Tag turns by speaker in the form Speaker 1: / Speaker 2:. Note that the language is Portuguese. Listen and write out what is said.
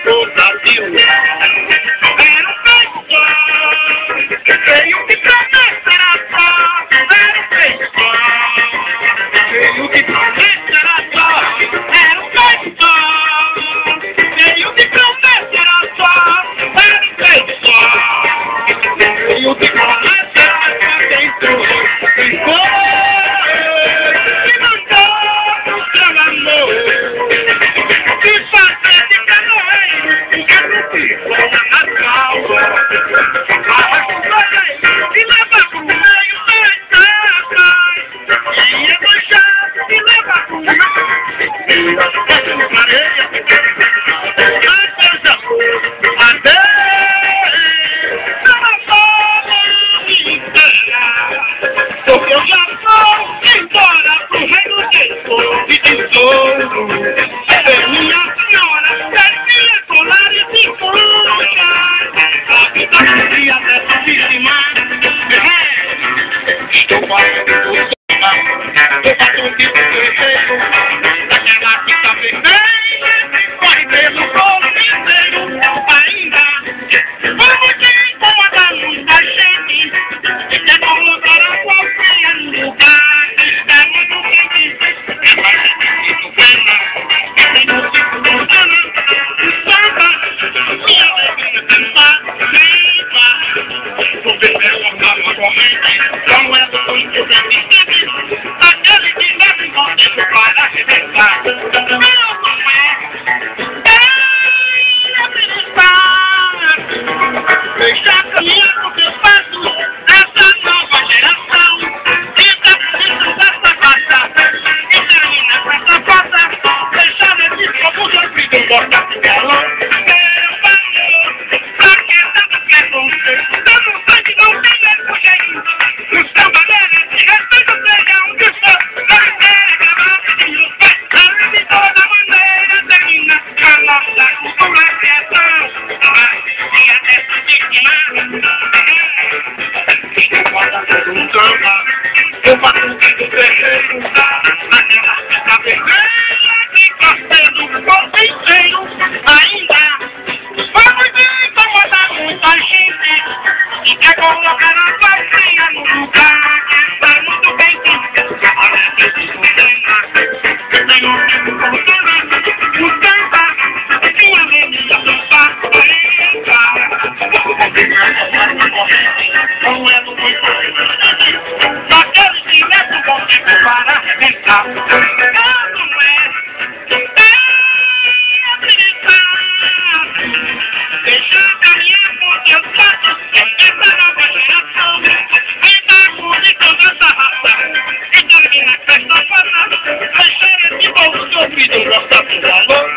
Speaker 1: do Brasil. Era um pessoal, veio de promessa era só, era um pessoal, veio de promessa era só, era um pessoal, veio de promessa era só, era um pessoal, veio de promessa era só, dentro, e mandou o seu amor. Porque eu já vou embora pro reino de tesouro. Minha senhora, minha colar e de cura. A vida podia dessa vítima. Estou fazendo o estou fazendo tipo guerreiro. Daquela que tá vermelha, corre pelo corpo inteiro. Ainda vamos te incomodar muita gente. E quer colocar a qualquer lugar. Está muito bem. Essa gente muito pena. Tem músico do samba. E a alegria cantar. Vou ver ela na corrente. Não é do que você aquele que leva em você para arrebentar. Não é. Deixa caminhar com seus passos essa nova geração. E tá bonito dessa raça. E termina com essa faça. Deixa nesse como já fica cortar de galão. Eu falo, pra que tanta preconceito? Eu não sei que não tem mesmo jeito. Os trabalhadores de respeito sejam um discurso. Não entrega rapidinho. De toda maneira termina a nossa cultura e ação. E até se vítima. Fica guarda todo um samba. Eu faço o que do terreiro. Naquela fita vermelha que costendo o corpo inteiro. Ainda vamos incomodar muita gente. E quer colocar a vacina no lugar que está muito bem quente. Olha que eu tenho um tempo contando o samba. Minha alegria dançar não é do muito daquele que leva o bom tempo para arrebentar. Não é acreditar. Deixa caminhar com seus passos essa nova geração. E dá bonito dessa raça. E termina com esta fada. Deixa esse povo sofrido gostar do valor.